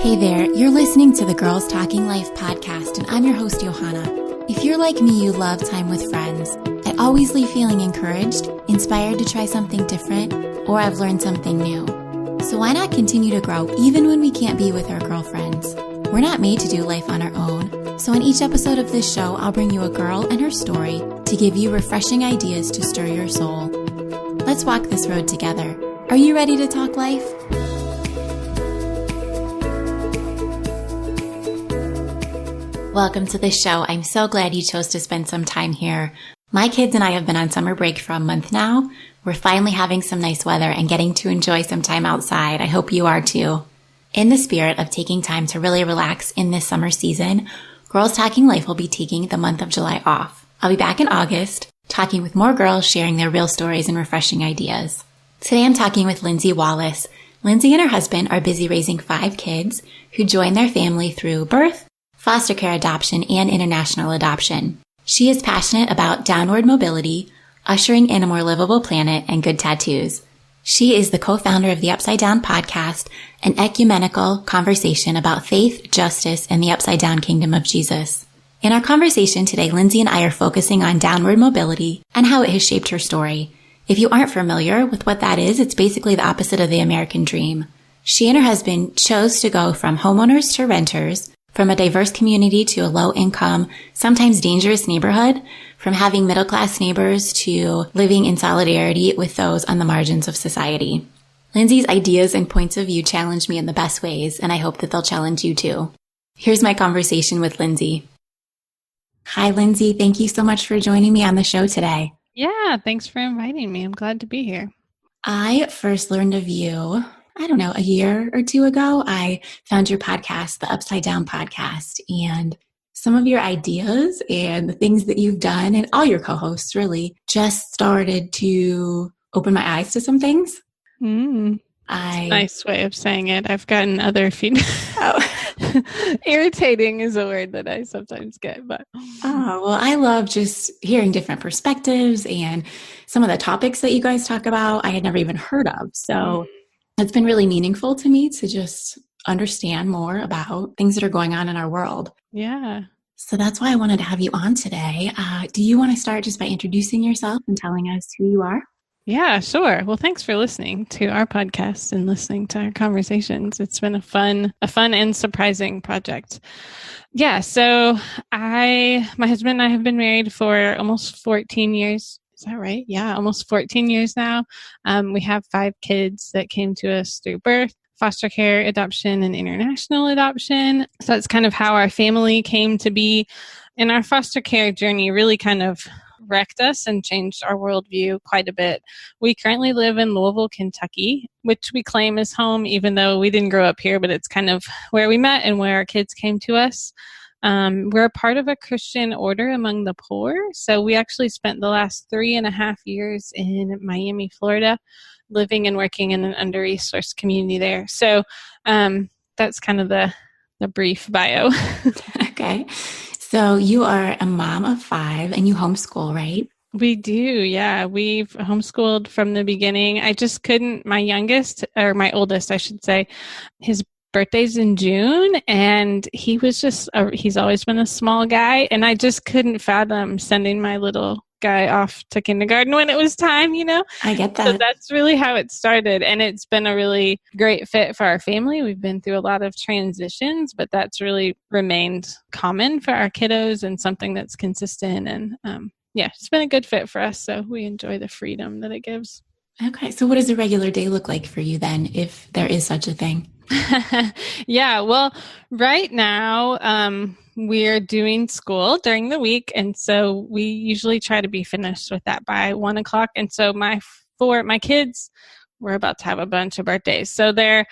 Hey there, you're listening to the Girls Talking Life podcast, and I'm your host, Johanna. If you're like me, you love time with friends. I always leave feeling encouraged, inspired to try something different, or I've learned something new. So why not continue to grow even when we can't be with our girlfriends? We're not made to do life on our own. So in each episode of this show, I'll bring you a girl and her story to give you refreshing ideas to stir your soul. Let's walk this road together. Are you ready to talk life? Welcome to the show. I'm so glad you chose to spend some time here. My kids and I have been on summer break for a month now. We're finally having some nice weather and getting to enjoy some time outside. I hope you are too. In the spirit of taking time to really relax in this summer season, Girls Talking Life will be taking the month of July off. I'll be back in August, talking with more girls sharing their real stories and refreshing ideas. Today I'm talking with Lindsy Wallace. Lindsy and her husband are busy raising 5 kids who joined their family through birth, foster care adoption, and international adoption. She is passionate about downward mobility, ushering in a more livable planet, and good tattoos. She is the co-founder of the Upside Down podcast, an ecumenical conversation about faith, justice, and the upside down kingdom of Jesus. In our conversation today, Lindsy and I are focusing on downward mobility and how it has shaped her story. If you aren't familiar with what that is, it's basically the opposite of the American dream. She and her husband chose to go from homeowners to renters, from a diverse community to a low-income, sometimes dangerous neighborhood, from having middle-class neighbors to living in solidarity with those on the margins of society. Lindsay's ideas and points of view challenge me in the best ways, and I hope that they'll challenge you too. Here's my conversation with Lindsay. Hi, Lindsay. Thank you so much for joining me on the show today. Yeah, thanks for inviting me. I'm glad to be here. I first learned of you a year or two ago. I found your podcast, the Upside Down podcast, and some of your ideas and the things that you've done, and all your co-hosts really, just started to open my eyes to some things. Nice way of saying it. I've gotten other feedback. Oh. Irritating is a word that I sometimes get, but I love just hearing different perspectives and some of the topics that you guys talk about I had never even heard of. So it's been really meaningful to me to just understand more about things that are going on in our world. Yeah. So that's why I wanted to have you on today. Do you want to start just by introducing yourself and telling us who you are? Yeah, sure. Well, thanks for listening to our podcast and listening to our conversations. It's been a fun and surprising project. Yeah. So my husband and I have been married for almost 14 years. Is that right? Yeah, almost 14 years now. We have 5 kids that came to us through birth, foster care, adoption, and international adoption. So that's kind of how our family came to be. And our foster care journey really kind of wrecked us and changed our worldview quite a bit. We currently live in Louisville, Kentucky, which we claim is home, even though we didn't grow up here, but it's kind of where we met and where our kids came to us. We're a part of a Christian order among the poor. So we actually spent the last 3.5 years in Miami, Florida, living and working in an under-resourced community there. So that's kind of the brief bio. Okay. So you are a mom of 5 and you homeschool, right? We do. Yeah. We've homeschooled from the beginning. I just couldn't, my oldest, I should say, his birthday's in June, and he was he's always been a small guy, and I just couldn't fathom sending my little guy off to kindergarten when it was time, I get that. So that's really how it started, and it's been a really great fit for our family. We've been through a lot of transitions, but that's really remained common for our kiddos and something that's consistent, and it's been a good fit for us, so we enjoy the freedom that it gives. Okay. So what does a regular day look like for you then, if there is such a thing? Yeah, well, right now we're doing school during the week, and so we usually try to be finished with that by 1:00. And so my kids, we're about to have a bunch of birthdays, so they're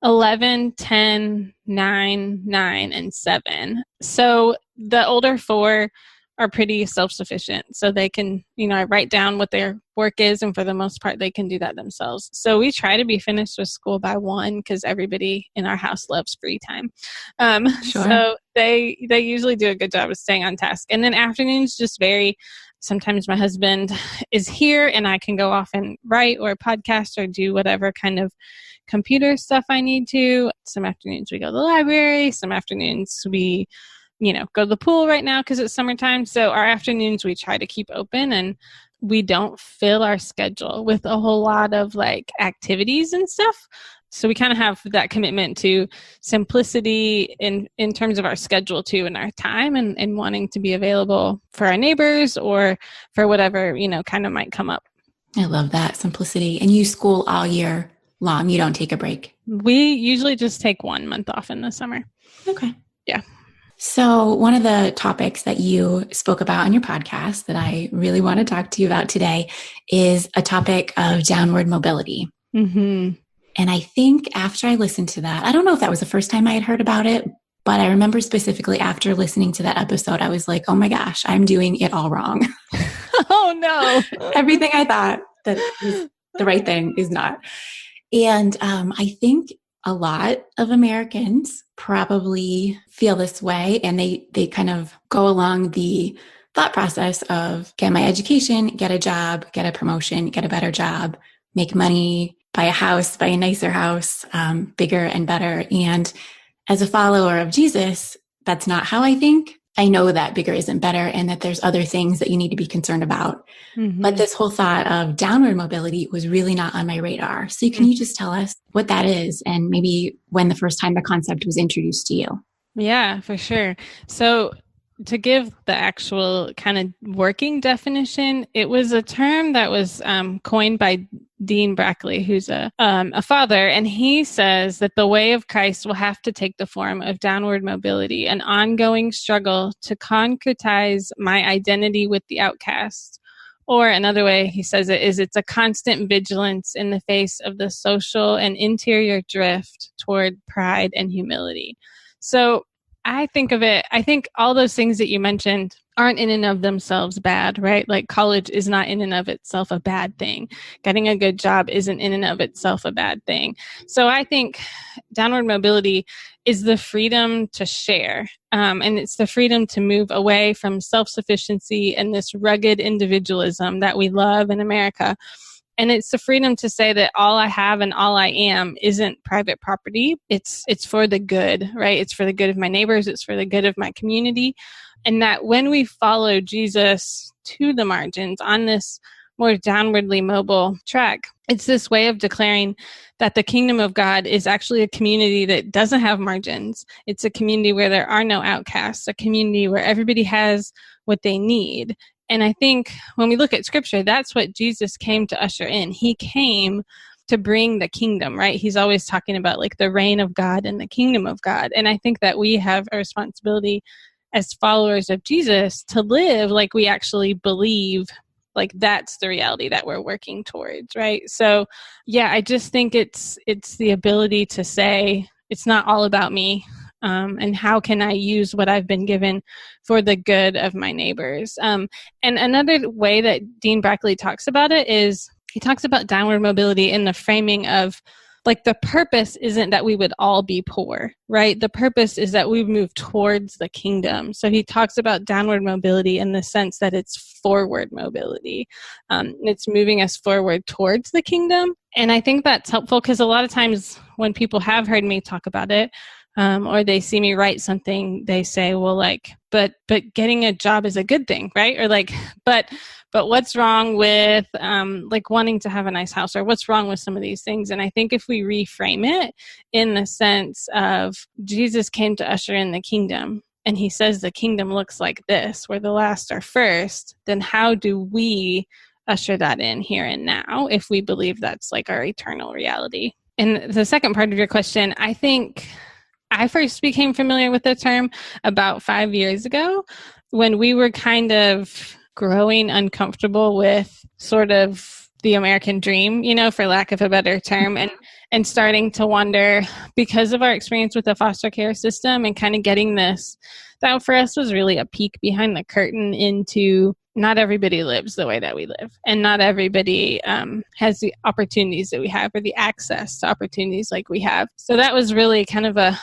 11, 10, 9, 9, and 7. So the older 4 are pretty self-sufficient. So they can, I write down what their work is, and for the most part, they can do that themselves. So we try to be finished with school by 1 because everybody in our house loves free time. Sure. So they usually do a good job of staying on task. And then afternoons just vary. Sometimes my husband is here and I can go off and write or podcast or do whatever kind of computer stuff I need to. Some afternoons we go to the library. Some afternoons we, go to the pool right now because it's summertime. So our afternoons we try to keep open, and we don't fill our schedule with a whole lot of like activities and stuff. So we kind of have that commitment to simplicity in terms of our schedule too, and our time, and wanting to be available for our neighbors or for whatever, kind of might come up. I love that simplicity. And you school all year long. You don't take a break. We usually just take 1 month off in the summer. Okay. Yeah. So one of the topics that you spoke about on your podcast that I really want to talk to you about today is a topic of downward mobility. Mm-hmm. And I think after I listened to that, I don't know if that was the first time I had heard about it, but I remember specifically after listening to that episode, I was like, oh my gosh, I'm doing it all wrong. Oh no. Everything I thought that was the right thing is not. And I think a lot of Americans probably feel this way, and they kind of go along the thought process of get my education, get a job, get a promotion, get a better job, make money, buy a house, buy a nicer house, bigger and better. And as a follower of Jesus, that's not how I think. I know that bigger isn't better and that there's other things that you need to be concerned about. Mm-hmm. But this whole thought of downward mobility was really not on my radar. So can you just tell us what that is and maybe when the first time the concept was introduced to you? Yeah, for sure. So to give the actual kind of working definition, it was a term that was coined by Dean Brackley, who's a father, and he says that the way of Christ will have to take the form of downward mobility, an ongoing struggle to concretize my identity with the outcast. Or another way he says it is it's a constant vigilance in the face of the social and interior drift toward pride and humility. So I think all those things that you mentioned aren't in and of themselves bad, right? Like college is not in and of itself a bad thing. Getting a good job isn't in and of itself a bad thing. So I think downward mobility is the freedom to share. And it's the freedom to move away from self-sufficiency and this rugged individualism that we love in America. And it's the freedom to say that all I have and all I am isn't private property. It's for the good, right? It's for the good of my neighbors. It's for the good of my community. And that when we follow Jesus to the margins on this more downwardly mobile track, it's this way of declaring that the kingdom of God is actually a community that doesn't have margins. It's a community where there are no outcasts, a community where everybody has what they need. And I think when we look at scripture, that's what Jesus came to usher in. He came to bring the kingdom, right? He's always talking about like the reign of God and the kingdom of God. And I think that we have a responsibility as followers of Jesus to live like we actually believe like that's the reality that we're working towards, right? So yeah, I just think it's the ability to say it's not all about me. And how can I use what I've been given for the good of my neighbors? And another way that Dean Brackley talks about it is he talks about downward mobility in the framing of like the purpose isn't that we would all be poor, right? The purpose is that we move towards the kingdom. So he talks about downward mobility in the sense that it's forward mobility. It's moving us forward towards the kingdom. And I think that's helpful because a lot of times when people have heard me talk about it, or they see me write something, they say, well, like, but getting a job is a good thing, right? Or like, but what's wrong with like wanting to have a nice house, or what's wrong with some of these things? And I think if we reframe it in the sense of Jesus came to usher in the kingdom, and he says the kingdom looks like this, where the last are first, then how do we usher that in here and now if we believe that's like our eternal reality? And the second part of your question, I think I first became familiar with the term about 5 years ago when we were kind of growing uncomfortable with sort of the American dream, for lack of a better term, and starting to wonder because of our experience with the foster care system and kind of getting this, that for us was really a peek behind the curtain into not everybody lives the way that we live, and not everybody has the opportunities that we have or the access to opportunities like we have. So that was really kind of a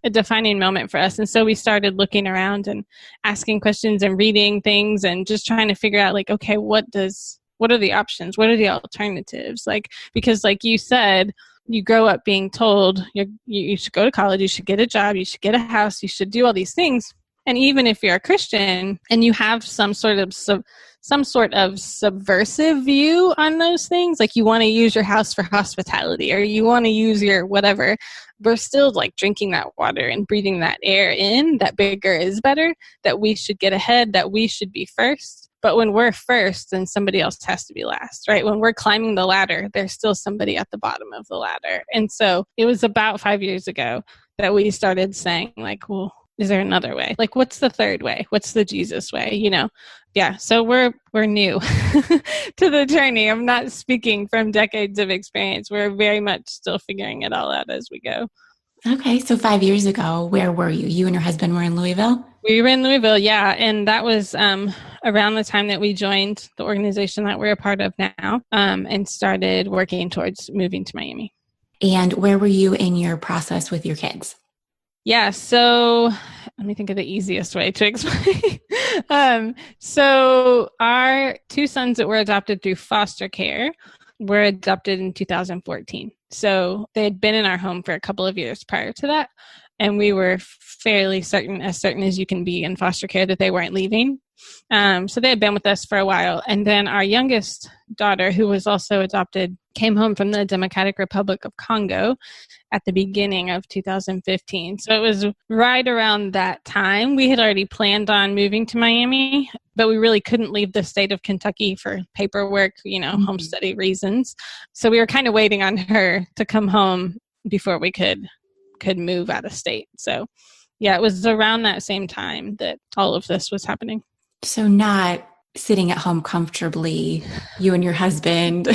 a defining moment for us. And so we started looking around and asking questions and reading things and just trying to figure out like, okay, what are the options? What are the alternatives? Like, because like you said, you grow up being told you should go to college, you should get a job, you should get a house, you should do all these things. And even if you're a Christian and you have some sort of subversive view on those things, like you want to use your house for hospitality or you want to use your whatever, we're still like drinking that water and breathing that air in, that bigger is better, that we should get ahead, that we should be first. But when we're first, then somebody else has to be last, right? When we're climbing the ladder, there's still somebody at the bottom of the ladder. And so it was about 5 years ago that we started saying like, well, is there another way? Like, what's the third way? What's the Jesus way? You know? Yeah. So we're new to the journey. I'm not speaking from decades of experience. We're very much still figuring it all out as we go. Okay. So 5 years ago, where were you? You and your husband were in Louisville? We were in Louisville, yeah. And that was around the time that we joined the organization that we're a part of now and started working towards moving to Miami. And where were you in your process with your kids? Yeah, so let me think of the easiest way to explain. So our two sons that were adopted through foster care were adopted in 2014. So they had been in our home for a couple of years prior to that. And we were fairly certain as you can be in foster care, that they weren't leaving. So they had been with us for a while. And then our youngest daughter, who was also adopted, came home from the Democratic Republic of Congo at the beginning of 2015. So it was right around that time. We had already planned on moving to Miami, but we really couldn't leave the state of Kentucky for paperwork, home study reasons. So we were kind of waiting on her to come home before we could move out of state. So yeah, it was around that same time that all of this was happening. So not sitting at home comfortably, you and your husband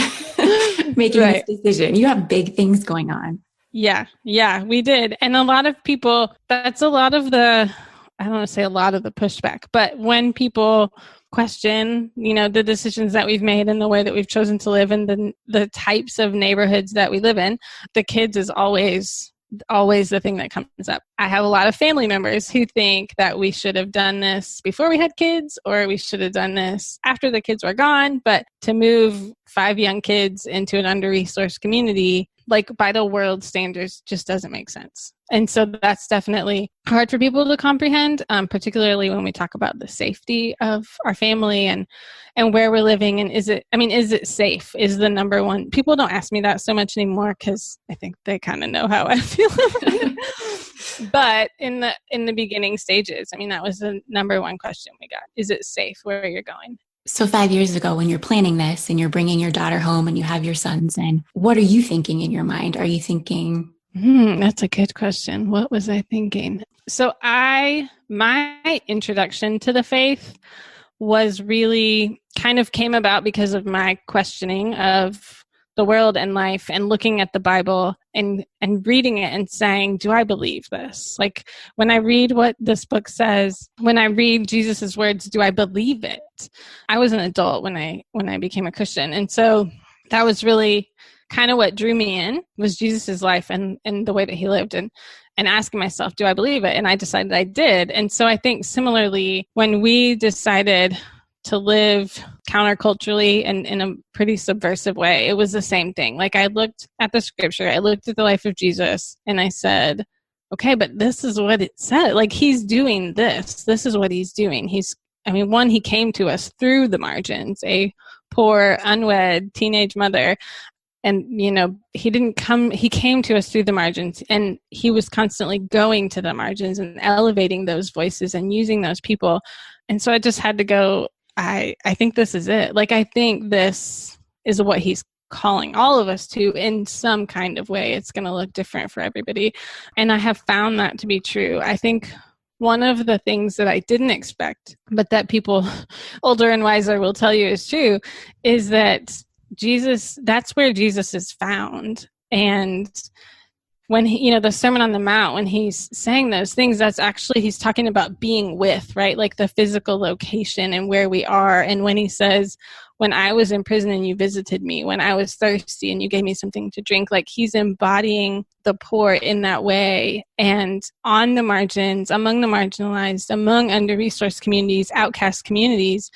making right. this decision. You have big things going on. Yeah, we did. And a lot of people, that's a lot of the, I don't want to say a lot of the pushback, but when people question, the decisions that we've made and the way that we've chosen to live and the types of neighborhoods that we live in, the kids is always the thing that comes up. I have a lot of family members who think that we should have done this before we had kids, or we should have done this after the kids were gone. But to move 5 young kids into an under-resourced community, like by the world standards, just doesn't make sense. And so that's definitely hard for people to comprehend, particularly when we talk about the safety of our family and where we're living. And is it safe is the number one. People don't ask me that so much anymore because I think they kind of know how I feel about it. But in the beginning stages, that was the number one question we got. Is it safe where you're going? So 5 years ago, when you're planning this and you're bringing your daughter home and you have your sons in, what are you thinking in your mind? Are you thinking... That's a good question. What was I thinking? So my introduction to the faith was really kind of came about because of my questioning of the world and life and looking at the Bible and reading it and saying, do I believe this? Like when I read what this book says, when I read Jesus's words, do I believe it? I was an adult when I became a Christian. And so that was really kind of what drew me in was Jesus's life and the way that he lived and asking myself, do I believe it? And I decided I did. And so I think similarly, when we decided to live counterculturally and in a pretty subversive way, it was the same thing. Like I looked at the scripture, I looked at the life of Jesus and I said, okay, but this is what it said. Like he's doing this. This is what he's doing. He came to us through the margins, a poor, unwed teenage mother. And, he came to us through the margins and he was constantly going to the margins and elevating those voices and using those people. And so I just had to go, I think this is it. Like, I think this is what he's calling all of us to in some kind of way. It's going to look different for everybody. And I have found that to be true. I think one of the things that I didn't expect, but that people older and wiser will tell you is true, is that that's where Jesus is found. And when the Sermon on the Mount, when he's saying those things, that's actually, he's talking about being with, right? Like the physical location and where we are. And when he says, when I was in prison and you visited me, when I was thirsty and you gave me something to drink. Like, he's embodying the poor in that way, and on the margins, among the marginalized, among under-resourced communities, outcast communities.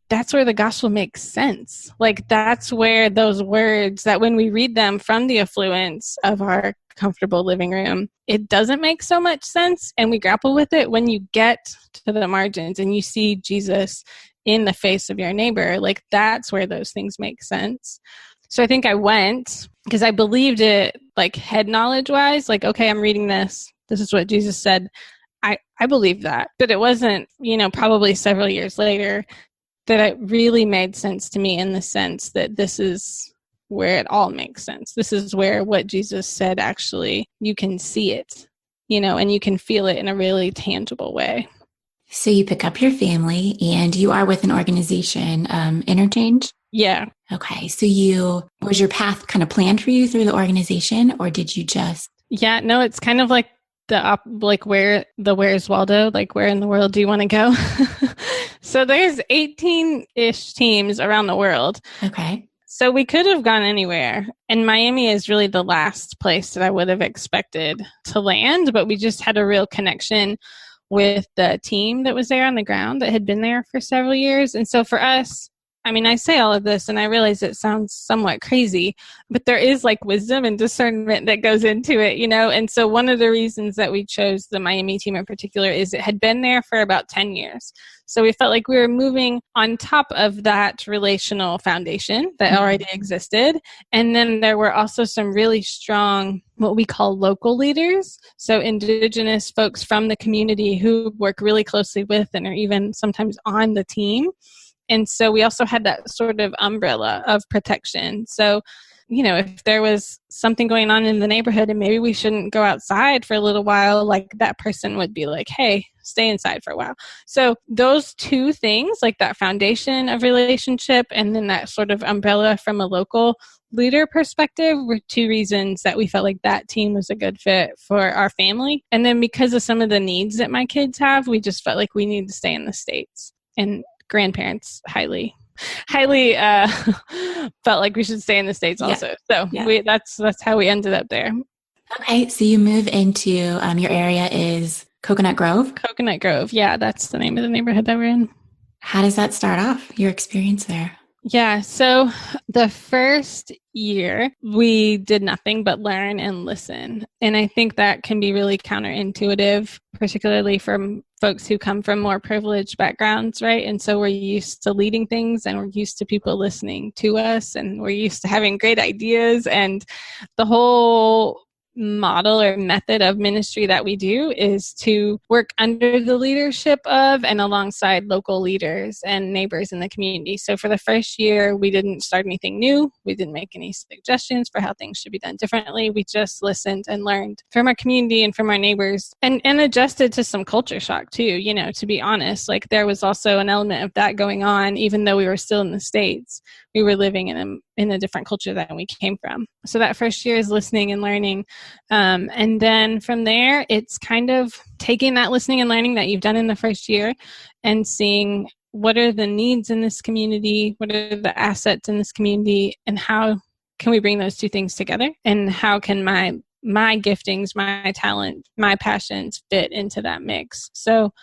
That's where the gospel makes sense. Like, that's where those words that when we read them from the affluence of our comfortable living room, it doesn't make so much sense, and we grapple with it when you get to the margins and you see Jesus in the face of your neighbor. Like, that's where those things make sense. So I think I went because I believed it, like, head knowledge wise, like, okay, I'm reading this. This is what Jesus said. I believe that. But it wasn't, probably several years later that it really made sense to me, in the sense that this is where it all makes sense. This is where what Jesus said, actually, you can see it, and you can feel it in a really tangible way. So you pick up your family and you are with an organization, Interchange? Yeah. Okay. So was your path kind of planned for you through the organization, or did you just? Yeah, no, it's kind of like where's Waldo? Like, where in the world do you want to go? So there's 18-ish teams around the world. Okay. So we could have gone anywhere. And Miami is really the last place that I would have expected to land, but we just had a real connection with the team that was there on the ground that had been there for several years. And so for us, I say all of this and I realize it sounds somewhat crazy, but there is like wisdom and discernment that goes into it, And so one of the reasons that we chose the Miami team in particular is it had been there for about 10 years. So we felt like we were moving on top of that relational foundation that already existed. And then there were also some really strong, what we call local leaders. So indigenous folks from the community who work really closely with and are even sometimes on the team. And so we also had that sort of umbrella of protection. So, if there was something going on in the neighborhood and maybe we shouldn't go outside for a little while, like, that person would be like, hey, stay inside for a while. So those two things, like that foundation of relationship and then that sort of umbrella from a local leader perspective, were two reasons that we felt like that team was a good fit for our family. And then because of some of the needs that my kids have, we just felt like we needed to stay in the States. And grandparents highly felt like we should stay in the States also. So that's how we ended up there. Okay. So you move into, your area is Coconut Grove? Coconut Grove. Yeah, that's the name of the neighborhood that we're in. How does that start off, your experience there? Yeah. So the first year we did nothing but learn and listen. And I think that can be really counterintuitive, particularly from folks who come from more privileged backgrounds, right? And so we're used to leading things and we're used to people listening to us and we're used to having great ideas, and the whole model or method of ministry that we do is to work under the leadership of and alongside local leaders and neighbors in the community. So for the first year, we didn't start anything new. We didn't make any suggestions for how things should be done differently. We just listened and learned from our community and from our neighbors, and adjusted to some culture shock too, to be honest. Like, there was also an element of that going on, even though we were still in the States. We were living in a different culture than we came from. So that first year is listening and learning. And then from there, it's kind of taking that listening and learning that you've done in the first year and seeing what are the needs in this community, what are the assets in this community, and how can we bring those two things together? And how can my giftings, my talent, my passions fit into that mix? So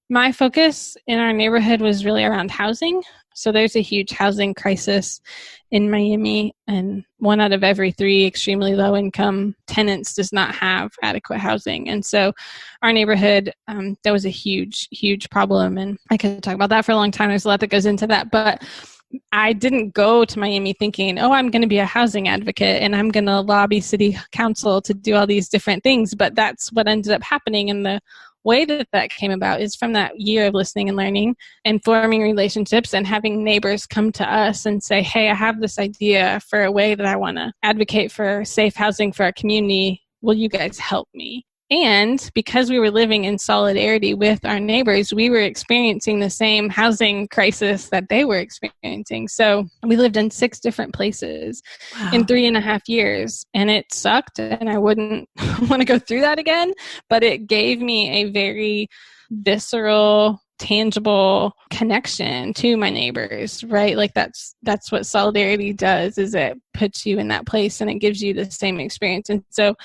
my focus in our neighborhood was really around housing. So there's a huge housing crisis in Miami, and 1 out of every 3 extremely low-income tenants does not have adequate housing. And so our neighborhood, that was a huge, huge problem. And I could talk about that for a long time. There's a lot that goes into that. But I didn't go to Miami thinking, I'm going to be a housing advocate and I'm going to lobby city council to do all these different things. But that's what ended up happening. And the way that came about is from that year of listening and learning and forming relationships and having neighbors come to us and say, hey, I have this idea for a way that I want to advocate for safe housing for our community. Will you guys help me? And because we were living in solidarity with our neighbors, we were experiencing the same housing crisis that they were experiencing. So we lived in 6 different places in 3.5 years, and it sucked. And I wouldn't want to go through that again, but it gave me a very visceral tangible connection to my neighbors, right? Like that's what solidarity does, is it puts you in that place and it gives you the same experience. And so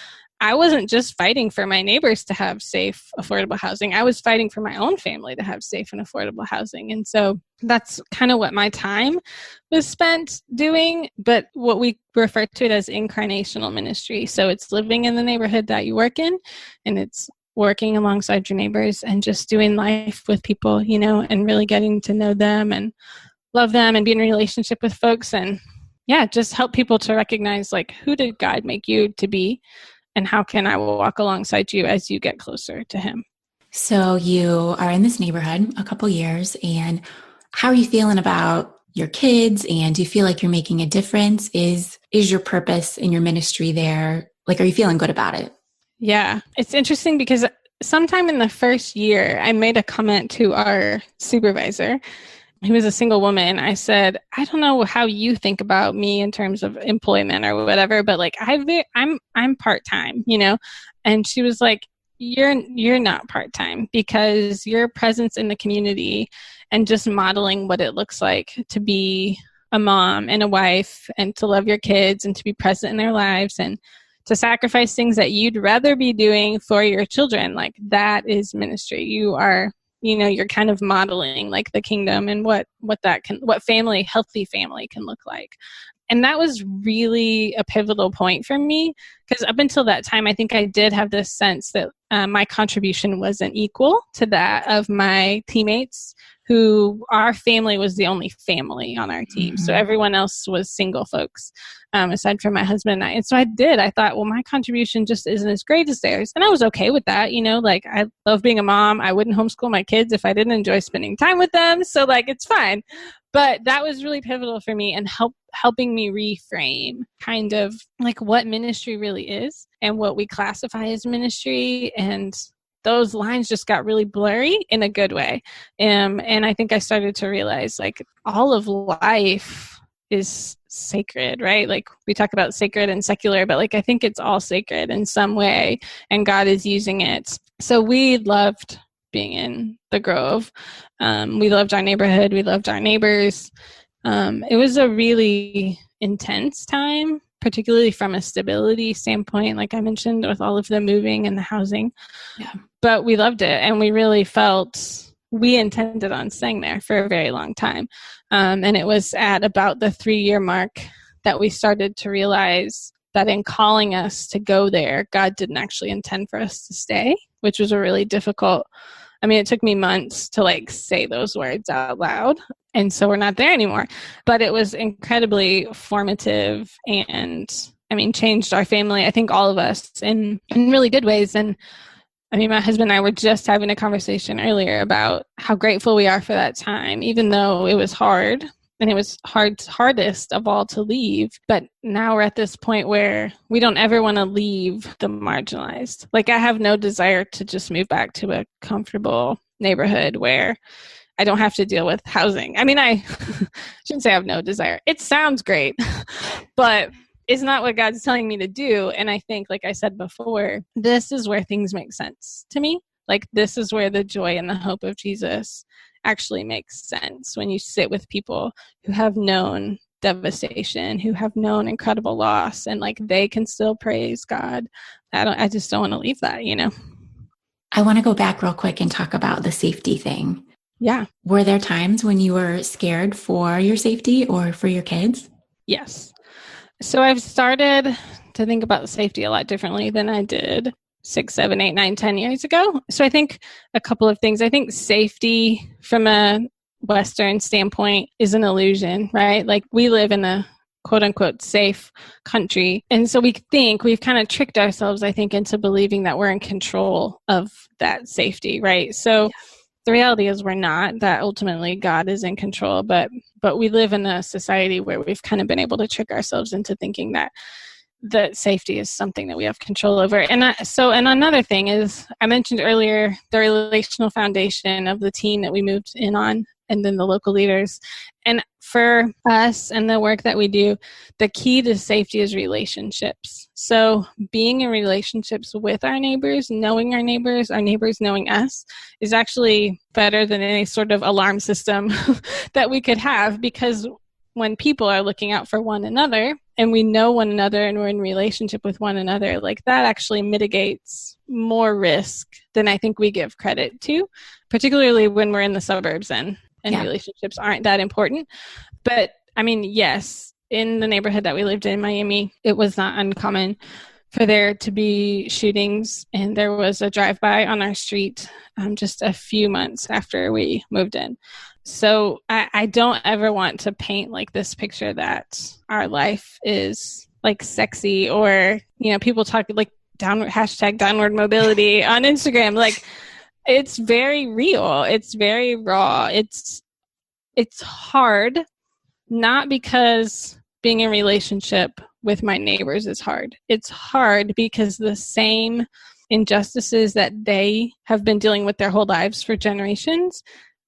I wasn't just fighting for my neighbors to have safe, affordable housing. I was fighting for my own family to have safe and affordable housing. And so that's kind of what my time was spent doing, but what we refer to it as incarnational ministry. So it's living in the neighborhood that you work in, and it's working alongside your neighbors and just doing life with people, and really getting to know them and love them and be in a relationship with folks. And just help people to recognize, like, who did God make you to be? And how can I walk alongside you as you get closer to him? So you are in this neighborhood a couple years, and how are you feeling about your kids? And do you feel like you're making a difference? Is your purpose in your ministry there? Like, are you feeling good about it? Yeah, it's interesting because sometime in the first year, I made a comment to our supervisor, who was a single woman. I said, I don't know how you think about me in terms of employment or whatever, but like I'm part-time, And she was like, you're not part-time, because your presence in the community and just modeling what it looks like to be a mom and a wife and to love your kids and to be present in their lives and to sacrifice things that you'd rather be doing for your children, like that is ministry. You are, you're kind of modeling like the kingdom and what family, healthy family can look like. And that was really a pivotal point for me, because up until that time, I think I did have this sense that my contribution wasn't equal to that of my teammates, who our family was the only family on our team. Mm-hmm. So everyone else was single folks, aside from my husband and I. And so I thought, well, my contribution just isn't as great as theirs. And I was okay with that. Like, I love being a mom. I wouldn't homeschool my kids if I didn't enjoy spending time with them. So like, it's fine. But that was really pivotal for me and helping me reframe kind of like what ministry really is and what we classify as ministry. And those lines just got really blurry in a good way. And I think I started to realize, like, all of life is sacred, right? Like, we talk about sacred and secular, but like, I think it's all sacred in some way, and God is using it. So we loved being in the Grove. We loved our neighborhood. We loved our neighbors. It was a really intense time, particularly from a stability standpoint, like I mentioned, with all of the moving and the housing. Yeah. But we loved it, and we really felt we intended on staying there for a very long time. And it was at about the 3-year mark that we started to realize that in calling us to go there, God didn't actually intend for us to stay, which was a really difficult. It took me months to like say those words out loud. And so we're not there anymore. But it was incredibly formative and, changed our family, I think all of us in really good ways. And my husband and I were just having a conversation earlier about how grateful we are for that time, even though it was hard. And it was hardest of all to leave. But now we're at this point where we don't ever want to leave the marginalized. Like, I have no desire to just move back to a comfortable neighborhood where I don't have to deal with housing. I shouldn't say I have no desire. It sounds great, but it's not what God's telling me to do. And I think, like I said before, this is where things make sense to me. Like, this is where the joy and the hope of Jesus actually makes sense, when you sit with people who have known devastation, who have known incredible loss, and like they can still praise God. I just don't want to leave that, I want to go back real quick and talk about the safety thing. Yeah. Were there times when you were scared for your safety or for your kids? Yes. So I've started to think about safety a lot differently than I did 6, 7, 8, 9, 10 years ago. So I think a couple of things. I think safety from a Western standpoint is an illusion, right? Like, we live in a quote unquote safe country. And so we've kind of tricked ourselves, I think, into believing that we're in control of that safety, right? So the reality is we're not, that ultimately God is in control, but we live in a society where we've kind of been able to trick ourselves into thinking that safety is something that we have control over. And another thing is, I mentioned earlier the relational foundation of the team that we moved in on. and then the local leaders. And for us and the work that we do, the key to safety is relationships. So being in relationships with our neighbors knowing our neighbors knowing us, is actually better than any sort of alarm system that we could have, because when people are looking out for one another and we know one another and we're in relationship with one another, like that actually mitigates more risk than I think we give credit to, particularly when we're in the suburbs and relationships aren't that important. But I mean, yes, in the neighborhood that we lived in, Miami, it was not uncommon for there to be shootings, and there was a drive-by on our street just a few months after we moved in. So I don't ever want to paint like this picture that our life is like sexy, or, you know, people talk like #downward mobility on Instagram. Like, it's very real. It's very raw. It's hard, not because being in relationship with my neighbors is hard. It's hard because the same injustices that they have been dealing with their whole lives for generations,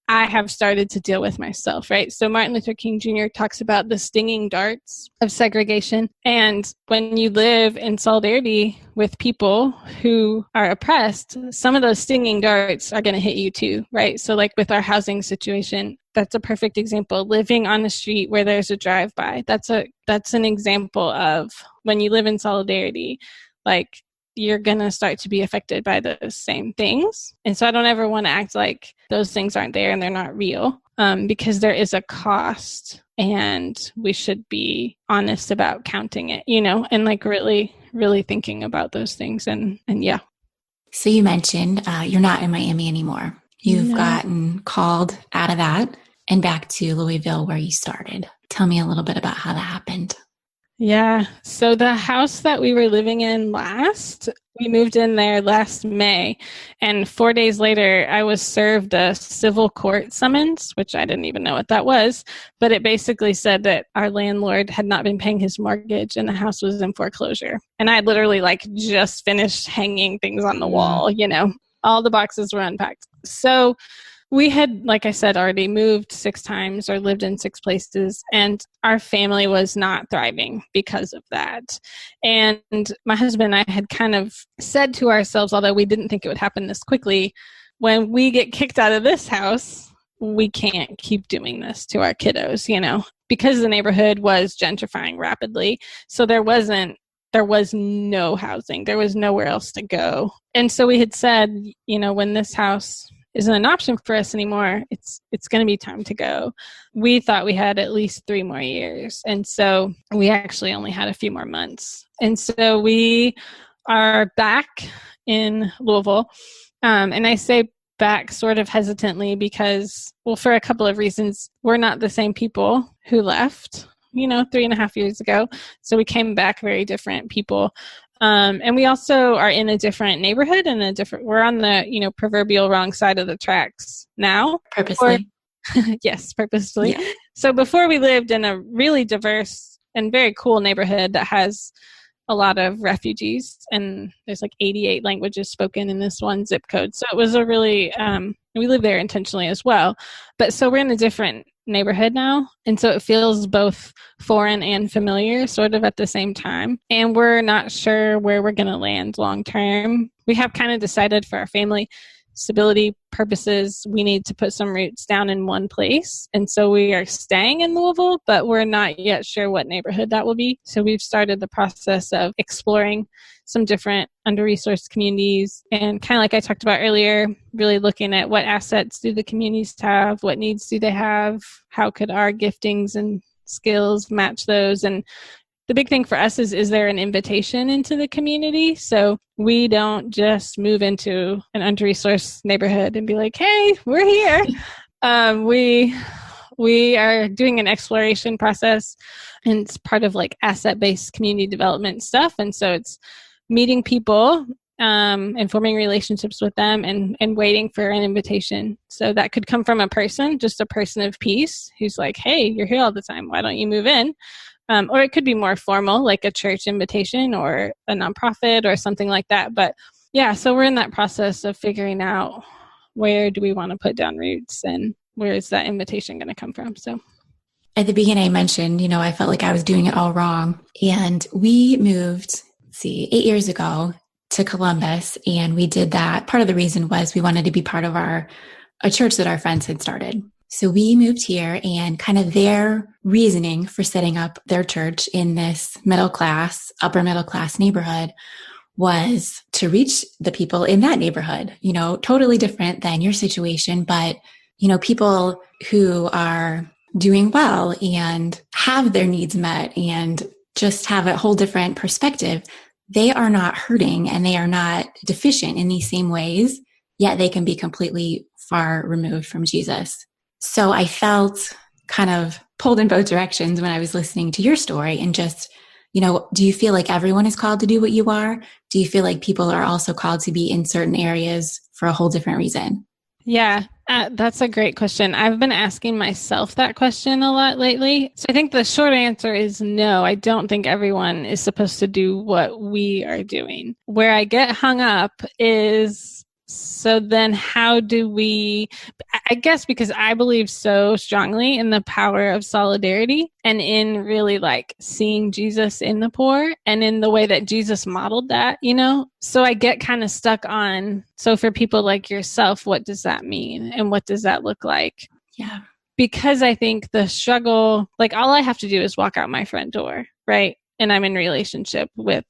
I have started to deal with myself, right? So Martin Luther King Jr. talks about the stinging darts of segregation. And when you live in solidarity with people who are oppressed, some of those stinging darts are going to hit you too, right? So like with our housing situation, that's a perfect example. Living on the street where there's a drive-by, that's an example of when you live in solidarity, like you're going to start to be affected by those same things. And so I don't ever want to act like those things aren't there and they're not real, because there is a cost, and we should be honest about counting it, you know, and like really, really thinking about those things. And yeah. So you mentioned you're not in Miami anymore. You've gotten called out of that and back to Louisville where you started. Tell me a little bit about how that happened. Yeah. So the house that we were living in we moved in there last May, and 4 days later, I was served a civil court summons, which I didn't even know what that was, but it basically said that our landlord had not been paying his mortgage and the house was in foreclosure. And I had literally like just finished hanging things on the wall, you know, all the boxes were unpacked. So we had, like I said, already moved 6 times or lived in 6 places, and our family was not thriving because of that. And my husband and I had kind of said to ourselves, although we didn't think it would happen this quickly, when we get kicked out of this house, we can't keep doing this to our kiddos, you know, because the neighborhood was gentrifying rapidly. So there was no housing. There was nowhere else to go. And so we had said, you know, when this house isn't an option for us anymore, it's going to be time to go. We thought we had at least 3 more years. And so we actually only had a few more months. And so we are back in Louisville. And I say back sort of hesitantly because, well, for a couple of reasons. We're not the same people who left, you know, 3.5 years ago. So we came back very different people. And we also are in a different neighborhood and we're on the, you know, proverbial wrong side of the tracks now. Purposely. Yes, purposely. Yeah. So before we lived in a really diverse and very cool neighborhood that has a lot of refugees, and there's like 88 languages spoken in this one zip code. So it was a really, we lived there intentionally as well. But so we're in a different neighborhood now. And so it feels both foreign and familiar sort of at the same time. And we're not sure where we're going to land long term. We have kind of decided for our family stability purposes, we need to put some roots down in one place. And so we are staying in Louisville, but we're not yet sure what neighborhood that will be. So we've started the process of exploring some different under-resourced communities. And kind of like I talked about earlier, really looking at what assets do the communities have, what needs do they have, how could our giftings and skills match those. And the big thing for us is there an invitation into the community? So we don't just move into an under-resourced neighborhood and be like, hey, we're here. We are doing an exploration process, and it's part of like asset-based community development stuff. And so it's meeting people and forming relationships with them and waiting for an invitation. So that could come from a person, just a person of peace who's like, hey, you're here all the time. Why don't you move in? Or it could be more formal, like a church invitation or a nonprofit or something like that. But yeah, so we're in that process of figuring out where do we want to put down roots. And where is that invitation going to come from? So at the beginning, I mentioned, I felt like I was doing it all wrong. And we moved, 8 years ago to Columbus. And we did that. Part of the reason was we wanted to be part of a church that our friends had started. So we moved here, and kind of their reasoning for setting up their church in this upper middle class neighborhood was to reach the people in that neighborhood, totally different than your situation, but, people who are doing well and have their needs met and just have a whole different perspective. They are not hurting and they are not deficient in these same ways, yet they can be completely far removed from Jesus. So I felt kind of pulled in both directions when I was listening to your story, and just, do you feel like everyone is called to do what you are? Do you feel like people are also called to be in certain areas for a whole different reason? Yeah, that's a great question. I've been asking myself that question a lot lately. So I think the short answer is no, I don't think everyone is supposed to do what we are doing. Where I get hung up is, so then how do we, I guess because I believe so strongly in the power of solidarity and in really like seeing Jesus in the poor and in the way that Jesus modeled that, So I get kind of stuck on, so for people like yourself, what does that mean? And what does that look like? Yeah. Because I think the struggle, like all I have to do is walk out my front door, right? And I'm in relationship with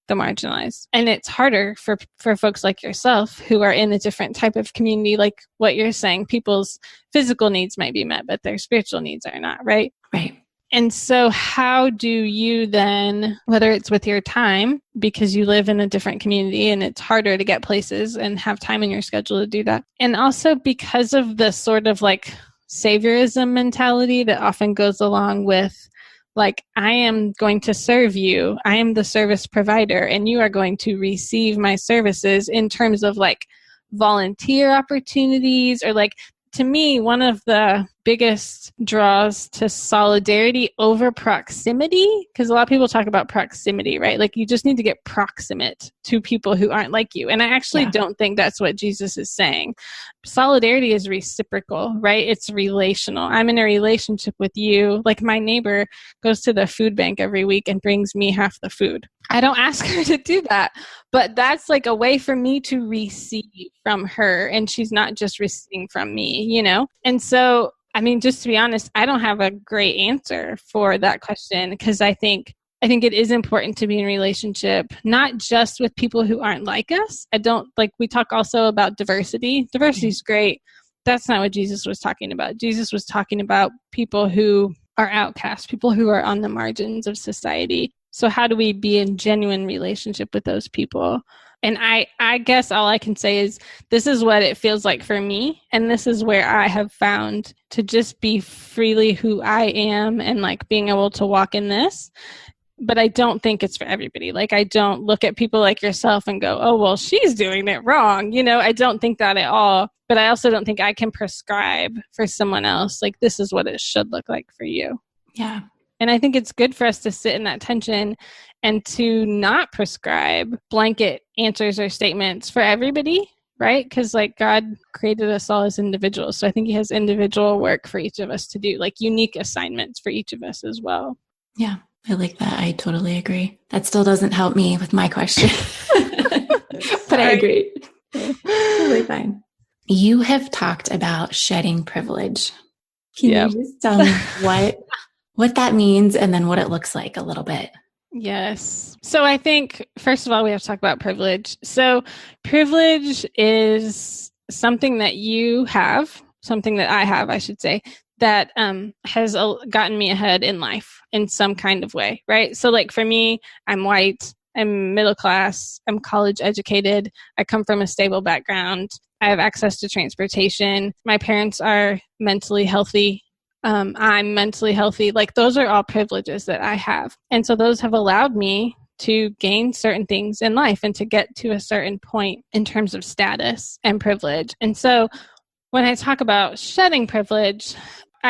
the marginalized. And it's harder for folks like yourself who are in a different type of community, like what you're saying, people's physical needs might be met, but their spiritual needs are not, right? Right. And so how do you then, whether it's with your time, because you live in a different community and it's harder to get places and have time in your schedule to do that, and also because of the sort of like saviorism mentality that often goes along with, like, I am going to serve you. I am the service provider, and you are going to receive my services in terms of like volunteer opportunities, or like, to me, one of the biggest draws to solidarity over proximity, because a lot of people talk about proximity, right? Like you just need to get proximate to people who aren't like you. And I actually don't think that's what Jesus is saying. Solidarity is reciprocal, right? It's relational. I'm in a relationship with you. Like my neighbor goes to the food bank every week and brings me half the food. I don't ask her to do that, but that's like a way for me to receive from her, and she's not just receiving from me, And so, I mean, just to be honest, I don't have a great answer for that question, because I think it is important to be in relationship, not just with people who aren't like us. We talk also about diversity. Diversity is great. That's not what Jesus was talking about. Jesus was talking about people who are outcasts, people who are on the margins of society. So how do we be in genuine relationship with those people? And I guess all I can say is this is what it feels like for me. And this is where I have found to just be freely who I am and like being able to walk in this. But I don't think it's for everybody. Like I don't look at people like yourself and go, oh, well, she's doing it wrong. I don't think that at all. But I also don't think I can prescribe for someone else. Like this is what it should look like for you. Yeah. And I think it's good for us to sit in that tension and to not prescribe blanket answers or statements for everybody, right? Because like God created us all as individuals. So I think he has individual work for each of us to do, like unique assignments for each of us as well. Yeah, I like that. I totally agree. That still doesn't help me with my question, but I agree. Totally fine. You have talked about shedding privilege. Can you just tell me what that means and then what it looks like a little bit? Yes. So I think, first of all, we have to talk about privilege. So privilege is something that you have, something that I have, I should say, that has gotten me ahead in life in some kind of way, right? So like for me, I'm white, I'm middle class, I'm college educated, I come from a stable background, I have access to transportation, my parents are mentally healthy, I'm mentally healthy. Like those are all privileges that I have. And so those have allowed me to gain certain things in life and to get to a certain point in terms of status and privilege. And so when I talk about shedding privilege,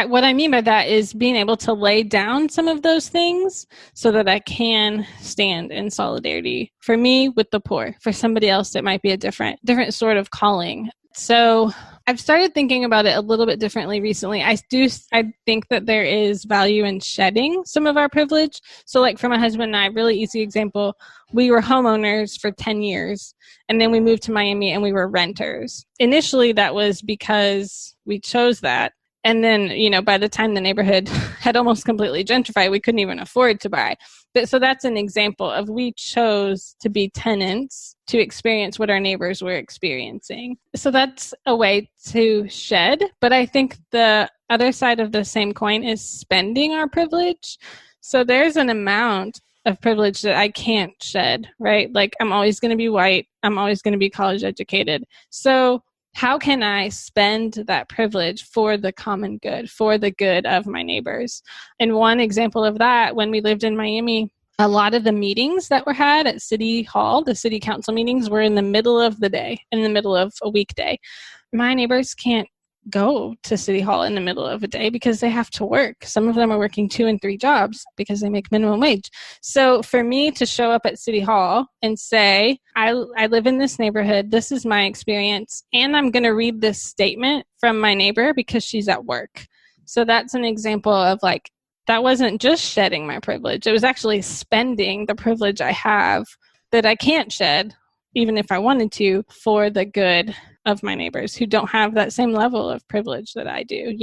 what I mean by that is being able to lay down some of those things so that I can stand in solidarity. For me, with the poor. For somebody else, it might be a different sort of calling. So I've started thinking about it a little bit differently recently. I think that there is value in shedding some of our privilege. So like for my husband and I, really easy example, we were homeowners for 10 years and then we moved to Miami and we were renters. Initially, that was because we chose that. And then, by the time the neighborhood had almost completely gentrified, we couldn't even afford to buy. So that's an example of we chose to be tenants to experience what our neighbors were experiencing. So that's a way to shed. But I think the other side of the same coin is spending our privilege. So there's an amount of privilege that I can't shed, right? Like I'm always going to be white. I'm always going to be college educated. So how can I spend that privilege for the common good, for the good of my neighbors? And one example of that, when we lived in Miami, a lot of the meetings that were had at City Hall, the city council meetings, were in the middle of the day, in the middle of a weekday. My neighbors can't go to City Hall in the middle of a day because they have to work. Some of them are working 2 and 3 jobs because they make minimum wage. So for me to show up at City Hall and say, I live in this neighborhood, this is my experience, and I'm going to read this statement from my neighbor because she's at work. So that's an example of like, that wasn't just shedding my privilege. It was actually spending the privilege I have that I can't shed, even if I wanted to, for the good of my neighbors who don't have that same level of privilege that I do,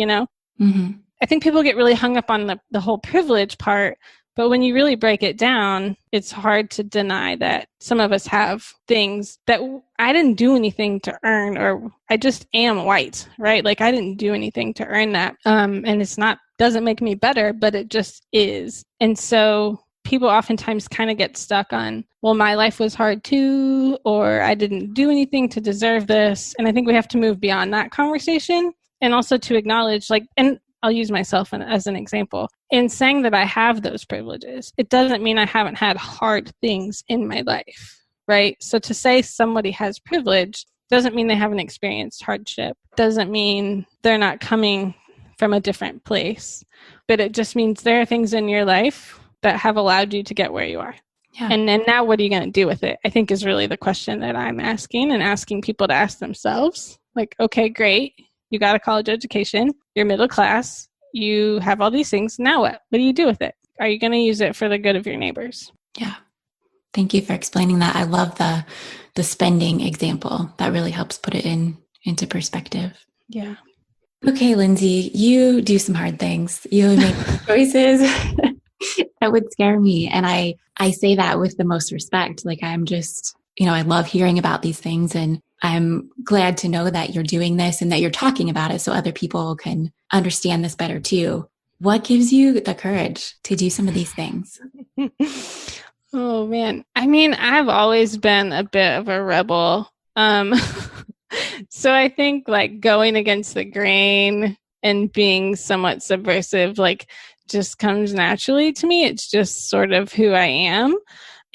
Mm-hmm. I think people get really hung up on the whole privilege part, but when you really break it down, it's hard to deny that some of us have things that I didn't do anything to earn, or I just am white, right? Like I didn't do anything to earn that. And it's doesn't make me better, but it just is. And so people oftentimes kind of get stuck on, well, my life was hard too, or I didn't do anything to deserve this. And I think we have to move beyond that conversation and also to acknowledge, like, and I'll use myself as an example. In saying that I have those privileges, it doesn't mean I haven't had hard things in my life, right? So to say somebody has privilege doesn't mean they haven't experienced hardship, doesn't mean they're not coming from a different place, but it just means there are things in your life that have allowed you to get where you are. Yeah. And then now what are you going to do with it? I think is really the question that I'm asking and asking people to ask themselves. Like, okay, great. You got a college education. You're middle class. You have all these things. Now what? What do you do with it? Are you going to use it for the good of your neighbors? Yeah. Thank you for explaining that. I love the spending example. That really helps put it into perspective. Yeah. Okay, Lindsay, you do some hard things. You make choices that would scare me. And I say that with the most respect. Like I'm just, I love hearing about these things, and I'm glad to know that you're doing this and that you're talking about it so other people can understand this better too. What gives you the courage to do some of these things? Oh man. I mean, I've always been a bit of a rebel. So I think like going against the grain and being somewhat subversive, like just comes naturally to me. It's just sort of who I am.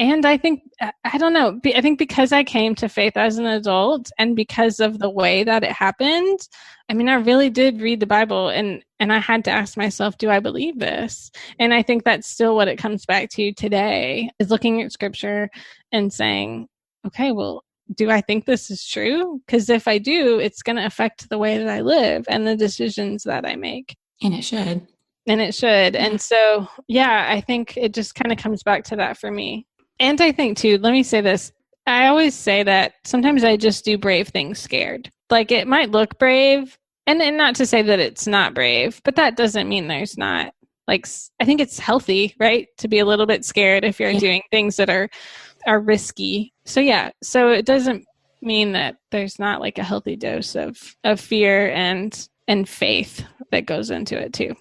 And I think, I don't know, I think because I came to faith as an adult and because of the way that it happened, I mean, I really did read the Bible and I had to ask myself, do I believe this? And I think that's still what it comes back to today, is looking at scripture and saying, okay, well, do I think this is true? Because if I do, it's going to affect the way that I live and the decisions that I make. And it should. Yeah. And so, yeah, I think it just kind of comes back to that for me. And I think too, let me say this. I always say that sometimes I just do brave things scared. Like it might look brave, and not to say that it's not brave, but that doesn't mean there's not. Like, I think it's healthy, right? To be a little bit scared if you're doing things that are risky. So yeah, so it doesn't mean that there's not like a healthy dose of fear and faith that goes into it too.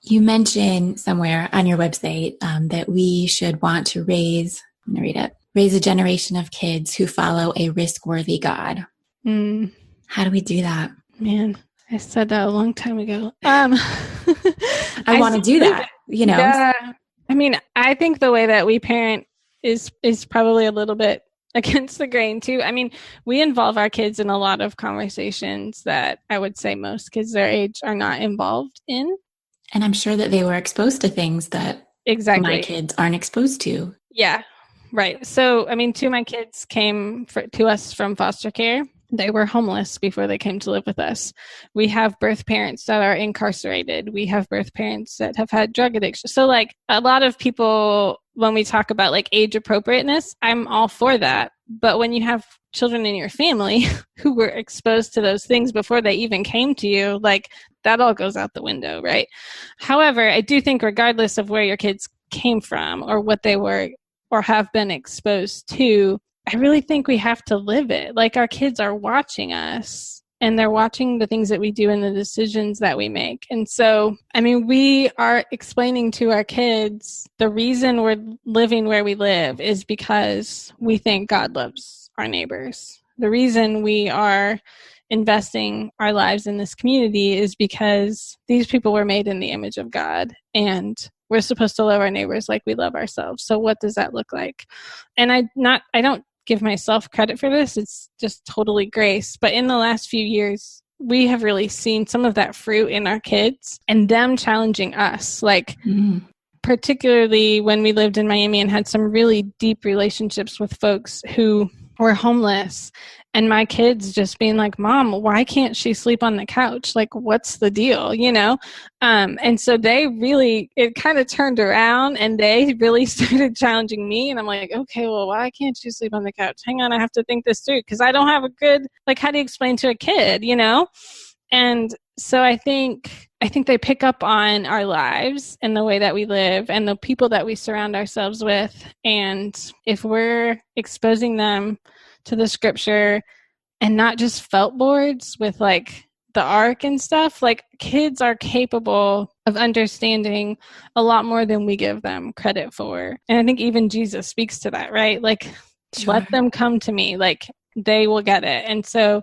You mentioned somewhere on your website that we should want to raise a generation of kids who follow a risk-worthy God. How do we do that? Man, I said that a long time ago. I want to do that, Yeah. I mean, I think the way that we parent is probably a little bit against the grain too. I mean, we involve our kids in a lot of conversations that I would say most kids their age are not involved in. And I'm sure that they were exposed to things that my kids aren't exposed to. Yeah, right. So, I mean, 2 of my kids came to us from foster care. They were homeless before they came to live with us. We have birth parents that are incarcerated. We have birth parents that have had drug addiction. So like a lot of people, when we talk about like age appropriateness, I'm all for that. But when you have children in your family who were exposed to those things before they even came to you, like that all goes out the window, right? However, I do think regardless of where your kids came from or what they were or have been exposed to, I really think we have to live it. Like our kids are watching us and they're watching the things that we do and the decisions that we make. And so, I mean, we are explaining to our kids the reason we're living where we live is because we think God loves our neighbors. The reason we are investing our lives in this community is because these people were made in the image of God, and we're supposed to love our neighbors like we love ourselves. So what does that look like? And I don't give myself credit for this. It's just totally grace. But in the last few years, we have really seen some of that fruit in our kids and them challenging us. Like, particularly when we lived in Miami and had some really deep relationships with folks who were homeless, and my kids just being like, Mom, why can't she sleep on the couch? Like, what's the deal? You know? And so it kind of turned around and they really started challenging me. And I'm like, okay, well, why can't you sleep on the couch? Hang on, I have to think this through because I don't have a good, like, how do you explain to a kid, you know? And so I think they pick up on our lives and the way that we live and the people that we surround ourselves with. And if we're exposing them to the scripture and not just felt boards with like the ark and stuff, like kids are capable of understanding a lot more than we give them credit for. And I think even Jesus speaks to that, right? Like, Let them come to me, like they will get it. And so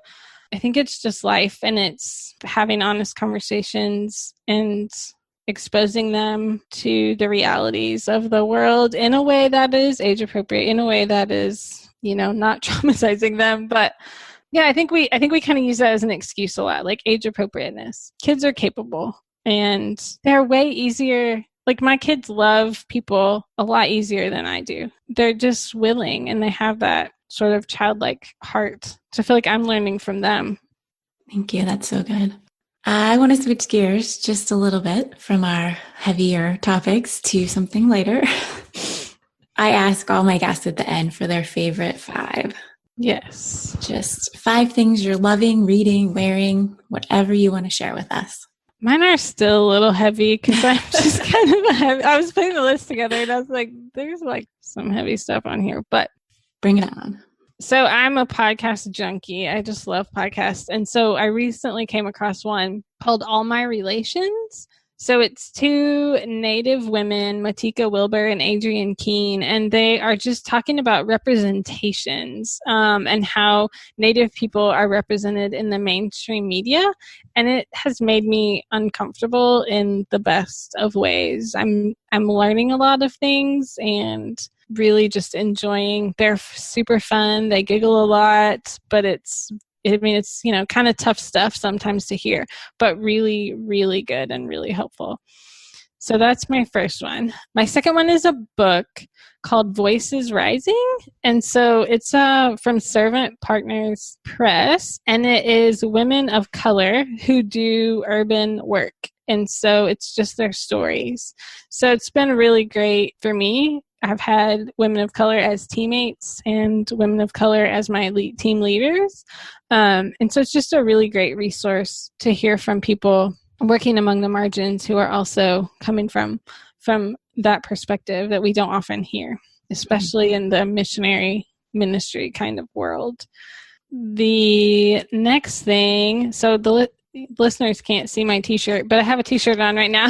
I think it's just life, and it's having honest conversations and exposing them to the realities of the world in a way that is age appropriate, in a way that is, you know, not traumatizing them. But yeah, I think we kind of use that as an excuse a lot, like age appropriateness. Kids are capable and they're way easier. Like my kids love people a lot easier than I do. They're just willing and they have that sort of childlike heart. So I feel like I'm learning from them. Thank you. That's so good. I want to switch gears just a little bit from our heavier topics to something lighter. I ask all my guests at the end for their favorite 5. Yes. Just 5 things you're loving, reading, wearing, whatever you want to share with us. Mine are still a little heavy because I'm just kind of heavy. I was putting the list together and I was like, there's like some heavy stuff on here, but bring it on. So I'm a podcast junkie. I just love podcasts. And so I recently came across one called All My Relations. So it's 2 Native women, Matika Wilbur and Adrienne Keene, and they are just talking about representations and how Native people are represented in the mainstream media. And it has made me uncomfortable in the best of ways. I'm learning a lot of things and really just enjoying. They're super fun. They giggle a lot, but it's, you know, kind of tough stuff sometimes to hear, but really, really good and really helpful. So that's my first one. My second one is a book called Voices Rising. And so it's from Servant Partners Press, and it is women of color who do urban work. And so it's just their stories. So it's been really great for me. I've had women of color as teammates and women of color as my team leaders. And so it's just a really great resource to hear from people working among the margins who are also coming from that perspective that we don't often hear, especially in the missionary ministry kind of world. The next thing, so the listeners can't see my t-shirt, but I have a t-shirt on right now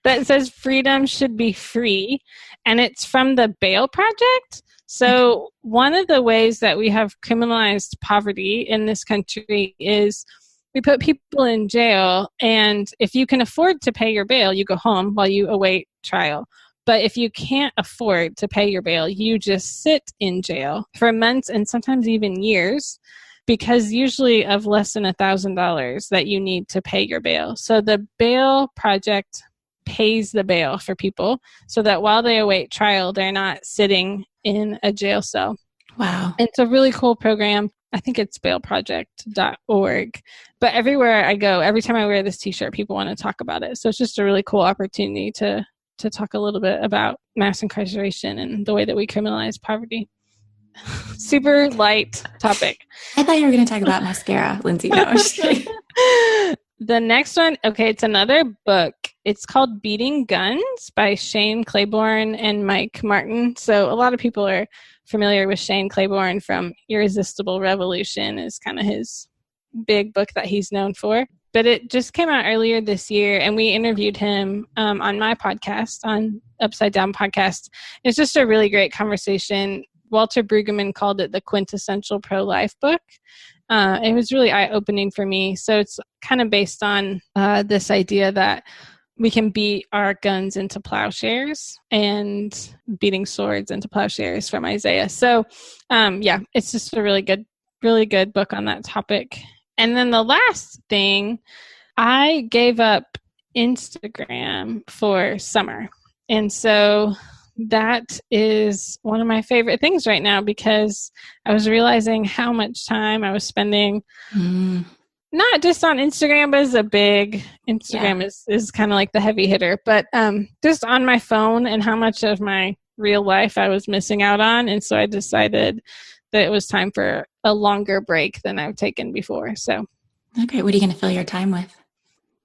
that says freedom should be free. And it's from the Bail Project. So one of the ways that we have criminalized poverty in this country is we put people in jail, and if you can afford to pay your bail, you go home while you await trial. But if you can't afford to pay your bail, you just sit in jail for months and sometimes even years, because usually of less than $1,000 that you need to pay your bail. So the Bail Project pays the bail for people so that while they await trial, they're not sitting in a jail cell. Wow. It's a really cool program. I think it's bailproject.org. But everywhere I go, every time I wear this t-shirt, people want to talk about it. So it's just a really cool opportunity to talk a little bit about mass incarceration and the way that we criminalize poverty. Super light topic. I thought you were going to talk about mascara, Lindsay. No, I'm just kidding. The next one, okay, it's another book. It's called Beating Guns by Shane Claiborne and Mike Martin. So a lot of people are familiar with Shane Claiborne from Irresistible Revolution is kind of his big book that he's known for. But it just came out earlier this year, and we interviewed him on my podcast, on Upside Down Podcast. It's just a really great conversation. Walter Brueggemann called it the quintessential pro-life book. It was really eye-opening for me. So it's kind of based on this idea that we can beat our guns into plowshares and beating swords into plowshares from Isaiah. So it's just a really good book on that topic. And then the last thing, I gave up Instagram for summer. And so that is one of my favorite things right now because I was realizing how much time I was spending not just on Instagram, but as a big Instagram is kind of like the heavy hitter, but just on my phone and how much of my real life I was missing out on. And so I decided that it was time for a longer break than I've taken before. So, okay, what are you going to fill your time with?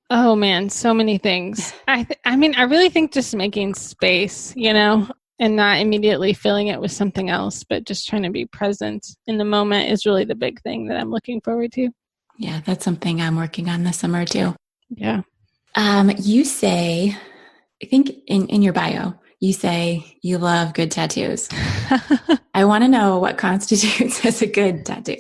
Oh man, so many things. I really think just making space, and not immediately filling it with something else, but just trying to be present in the moment is really the big thing that I'm looking forward to. Yeah, that's something I'm working on this summer too. Yeah. You say, I think in your bio, you say you love good tattoos. I want to know what constitutes as a good tattoo.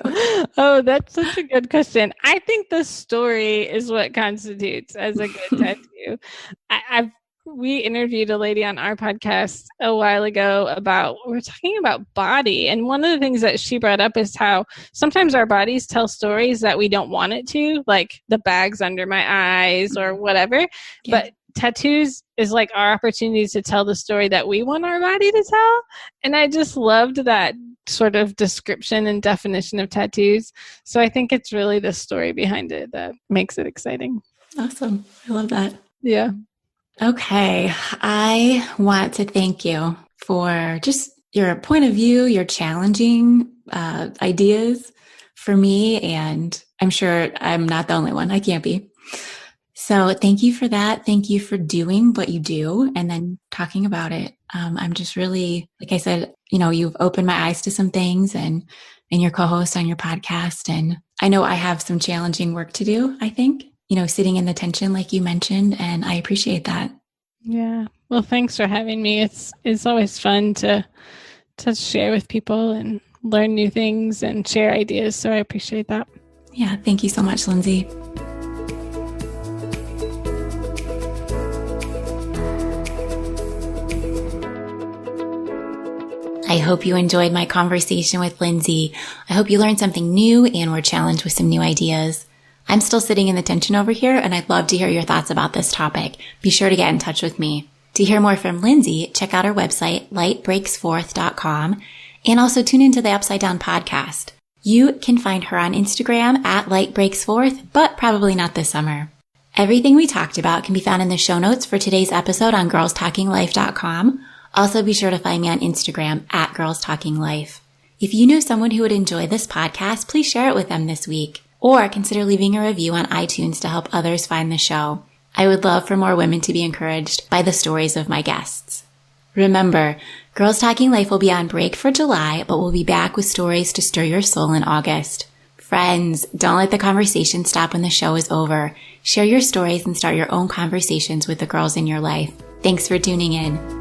Oh, that's such a good question. I think the story is what constitutes as a good tattoo. We interviewed a lady on our podcast a while ago we're talking about body. And one of the things that she brought up is how sometimes our bodies tell stories that we don't want it to, like the bags under my eyes or whatever. Yeah. But tattoos is like our opportunity to tell the story that we want our body to tell. And I just loved that sort of description and definition of tattoos. So I think it's really the story behind it that makes it exciting. Awesome. I love that. Yeah. Okay. I want to thank you for just your point of view, your challenging ideas for me. And I'm sure I'm not the only one. I can't be. So thank you for that. Thank you for doing what you do and then talking about it. I'm just really, like I said, you've opened my eyes to some things and your co-host on your podcast. And I know I have some challenging work to do, I think, sitting in the tension like you mentioned. And I appreciate that. Yeah. Well, thanks for having me. It's always fun to share with people and learn new things and share ideas. So I appreciate that. Yeah. Thank you so much, Lindsay. I hope you enjoyed my conversation with Lindsay. I hope you learned something new and were challenged with some new ideas. I'm still sitting in the tension over here, and I'd love to hear your thoughts about this topic. Be sure to get in touch with me. To hear more from Lindsay, check out our website, lightbreaksforth.com, and also tune into the Upside Down podcast. You can find her on Instagram at lightbreaksforth, but probably not this summer. Everything we talked about can be found in the show notes for today's episode on girlstalkinglife.com. Also, be sure to find me on Instagram at girlstalkinglife. If you know someone who would enjoy this podcast, please share it with them this week. Or consider leaving a review on iTunes to help others find the show. I would love for more women to be encouraged by the stories of my guests. Remember, Girls Talking Life will be on break for July, but we'll be back with stories to stir your soul in August. Friends, don't let the conversation stop when the show is over. Share your stories and start your own conversations with the girls in your life. Thanks for tuning in.